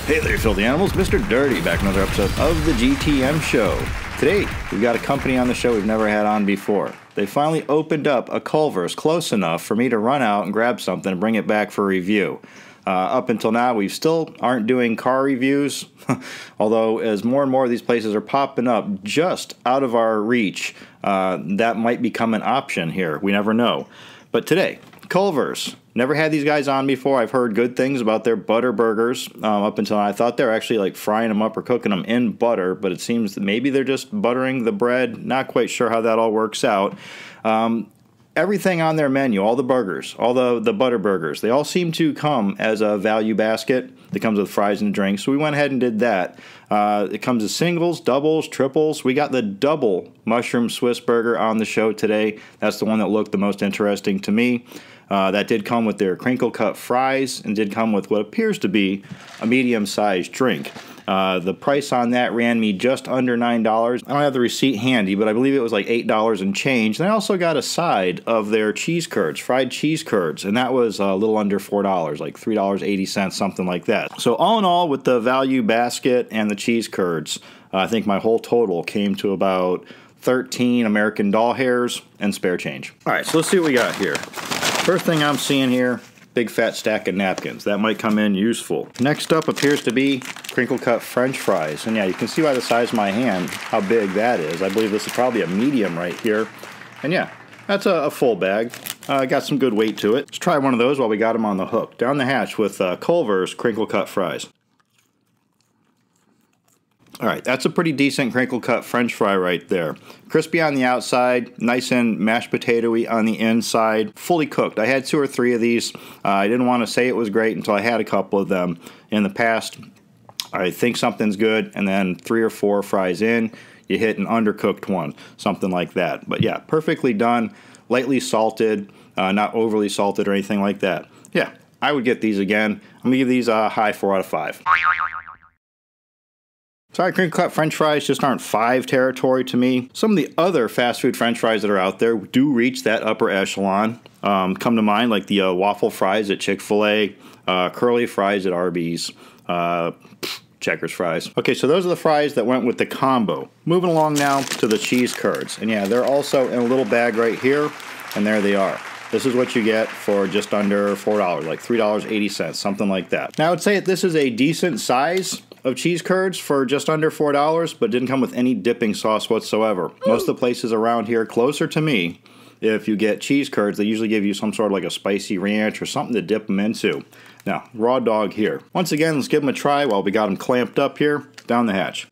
Hey there, filthy animals. Mr. Dirty back in another episode of the GTM show. Today, we've got a company on the show we've never had on before. They finally opened up a Culver's close enough for me to run out and grab something and bring it back for review. Up until now, we still aren't doing car reviews, although as more and more of these places are popping up just out of our reach, that might become an option here. We never know. But today, Culver's. Never had these guys on before. I've heard good things about their Butterburgers up until now. I thought they were actually like frying them up or cooking them in butter, but it seems that maybe they're just buttering the bread. Not quite sure how that all works out. Everything on their menu, all the burgers, all the Butterburgers, they all seem to come as a value basket that comes with fries and drinks. So we went ahead and did that. It comes as singles, doubles, triples. We got the double mushroom Swiss burger on the show today. That's the one that looked the most interesting to me. That did come with their crinkle cut fries and did come with what appears to be a medium-sized drink. The price on that ran me just under $9. I don't have the receipt handy, but I believe it was like $8 and change. And I also got a side of their cheese curds, fried cheese curds, and that was a little under $4, like $3.80, something like that. So all in all, with the value basket and the cheese curds, I think my whole total came to about 13 American doll hairs and spare change. All right, so let's see what we got here. First thing I'm seeing here, big fat stack of napkins. That might come in useful. Next up appears to be crinkle cut French fries. And yeah, you can see by the size of my hand how big that is. I believe this is probably a medium right here. And yeah, that's a full bag. Got some good weight to it. Let's try one of those while we got them on the hook. Down the hatch with Culver's crinkle cut fries. All right, that's a pretty decent crinkle cut French fry right there. Crispy on the outside, nice and mashed potato-y on the inside, fully cooked. I had 2 or 3 of these. I didn't want to say it was great until I had a couple of them. In the past, I think something's good, and then 3 or 4 fries in, you hit an undercooked one, something like that. But yeah, perfectly done, lightly salted, not overly salted or anything like that. Yeah, I would get these again. I'm going to give these a high 4 out of 5. Sorry, crinkle cut French fries just aren't 5 territory to me. Some of the other fast food French fries that are out there do reach that upper echelon. Come to mind like the waffle fries at Chick-fil-A, curly fries at Arby's, Checkers fries. Okay, so those are the fries that went with the combo. Moving along now to the cheese curds. And yeah, they're also in a little bag right here, and there they are. This is what you get for just under $4, like $3.80, something like that. Now, I would say that this is a decent size of cheese curds for just under $4, but didn't come with any dipping sauce whatsoever. Most of the places around here closer to me, if you get cheese curds, they usually give you some sort of like a spicy ranch or something to dip them into. Now, raw dog here. Once again, let's give them a try while we got them clamped up here, down the hatch.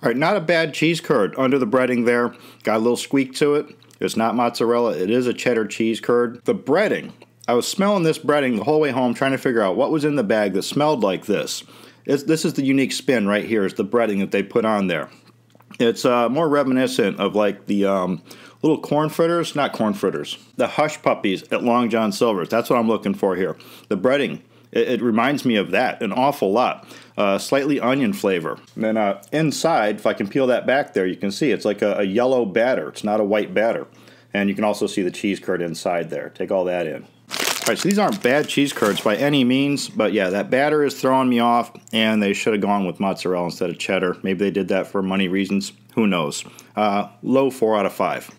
All right, not a bad cheese curd under the breading there. Got a little squeak to it. It's not mozzarella, it is a cheddar cheese curd. The breading, I was smelling this breading the whole way home trying to figure out what was in the bag that smelled like this. This is the unique spin right here, is the breading that they put on there. It's more reminiscent of like the little corn fritters, not corn fritters, the hush puppies at Long John Silver's. That's what I'm looking for here. The breading, it reminds me of that an awful lot. Slightly onion flavor. And then inside, if I can peel that back there, you can see it's like a yellow batter. It's not a white batter. And you can also see the cheese curd inside there. Take all that in. All right, so these aren't bad cheese curds by any means, but yeah, that batter is throwing me off, and they should have gone with mozzarella instead of cheddar. Maybe they did that for money reasons. Who knows? Low 4 out of 5.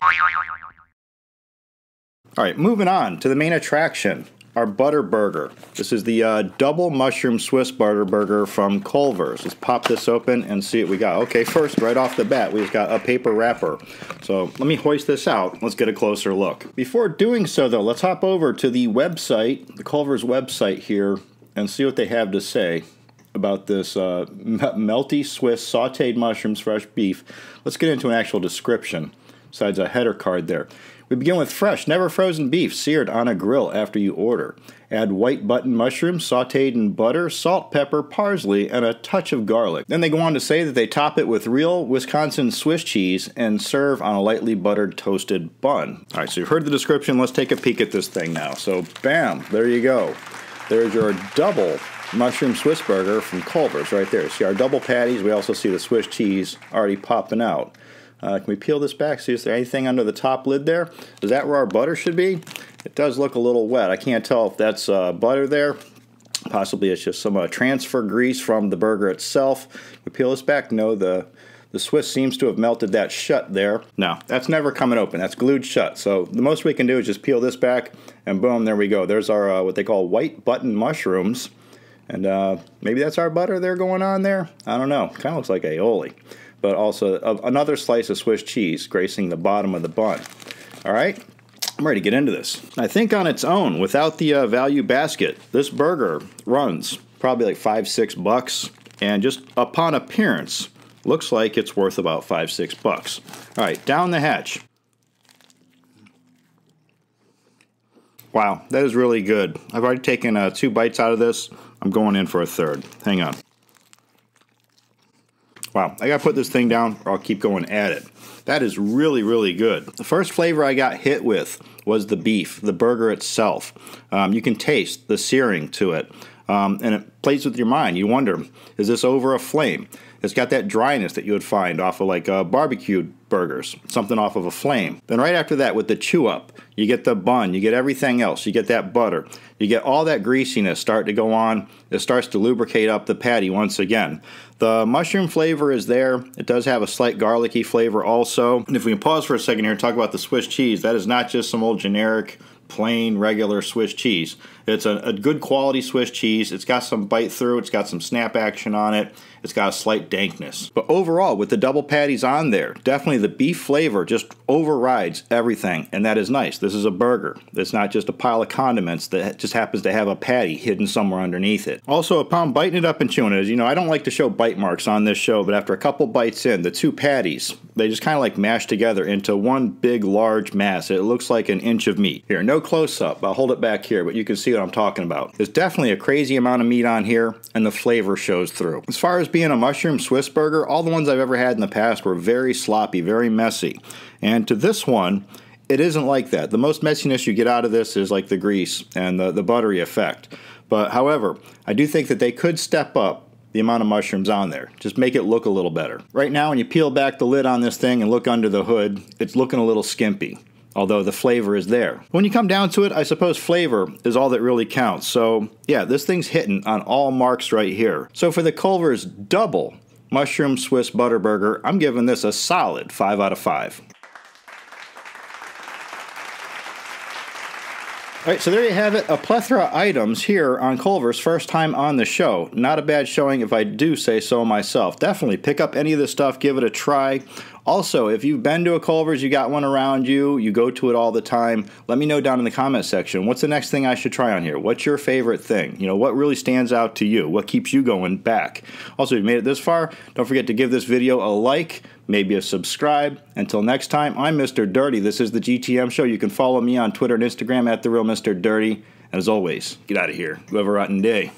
All right, moving on to the main attraction, our Butterburger. This is the double mushroom Swiss Butterburger from Culver's. Let's pop this open and see what we got. Okay, first, right off the bat, we've got a paper wrapper. So let me hoist this out. Let's get a closer look. Before doing so, though, let's hop over to the website, the Culver's website here, and see what they have to say about this melty Swiss sauteed mushrooms, fresh beef. Let's get into an actual description, besides a header card there. We begin with fresh, never frozen beef seared on a grill after you order. Add white button mushrooms sauteed in butter, salt, pepper, parsley, and a touch of garlic. Then they go on to say that they top it with real Wisconsin Swiss cheese and serve on a lightly buttered toasted bun. All right, so you've heard the description. Let's take a peek at this thing now. So, bam, there you go. There's your double mushroom Swiss burger from Culver's right there. See our double patties. We also see the Swiss cheese already popping out. Can we peel this back? See, is there anything under the top lid there? Is that where our butter should be? It does look a little wet. I can't tell if that's butter there. Possibly it's just some transfer grease from the burger itself. We peel this back. No, the Swiss seems to have melted that shut there. No, that's never coming open. That's glued shut. So the most we can do is just peel this back, and boom, there we go. There's our what they call white button mushrooms. And maybe that's our butter there going on there. I don't know. Kind of looks like aioli. But also another slice of Swiss cheese gracing the bottom of the bun. All right, I'm ready to get into this. I think on its own, without the value basket, this burger runs probably like $5-6, and just upon appearance, looks like it's worth about $5-6. All right, down the hatch. Wow, that is really good. I've already taken 2 bites out of this. I'm going in for a third. Hang on. Wow, I gotta put this thing down or I'll keep going at it. That is really, really good. The first flavor I got hit with was the beef, the burger itself. You can taste the searing to it, and it plays with your mind. You wonder, is this over a flame? It's got that dryness that you would find off of like barbecued burgers, something off of a flame. Then right after that, with the chew up, you get the bun, you get everything else, you get that butter, you get all that greasiness start to go on. It starts to lubricate up the patty once again. The mushroom flavor is there. It does have a slight garlicky flavor also. And if we can pause for a second here and talk about the Swiss cheese, that is not just some old generic plain regular Swiss cheese. It's a good quality Swiss cheese. It's got some bite through, it's got some snap action on it, it's got a slight dankness. But overall, with the double patties on there, definitely the beef flavor just overrides everything, and that is nice. This is a burger. It's not just a pile of condiments that just happens to have a patty hidden somewhere underneath it. Also, upon biting it up and chewing it, as you know, I don't like to show bite marks on this show, but after a couple bites in, the 2 patties, they just kind of like mash together into one big large mass. It looks like an inch of meat. Here, no close-up. I'll hold it back here, but you can see what I'm talking about. There's definitely a crazy amount of meat on here, and the flavor shows through. As far as being a mushroom Swiss burger, all the ones I've ever had in the past were very sloppy, very messy. And to this one, it isn't like that. The most messiness you get out of this is like the grease and the buttery effect. But however, I do think that they could step up the amount of mushrooms on there. Just make it look a little better. Right now, when you peel back the lid on this thing and look under the hood, it's looking a little skimpy, although the flavor is there. When you come down to it, I suppose flavor is all that really counts. So yeah, this thing's hitting on all marks right here. So for the Culver's double mushroom Swiss Butterburger, I'm giving this a solid 5 out of 5. All right, so there you have it, a plethora of items here on Culver's first time on the show. Not a bad showing if I do say so myself. Definitely pick up any of this stuff, give it a try. Also, if you've been to a Culver's, you got one around you, you go to it all the time, let me know down in the comment section. What's the next thing I should try on here? What's your favorite thing? You know, what really stands out to you? What keeps you going back? Also, if you made it this far, don't forget to give this video a like, maybe a subscribe. Until next time, I'm Mr. Dirty. This is the GTM Show. You can follow me on Twitter and Instagram at TheRealMrDirty. And as always, get out of here. You have a rotten day.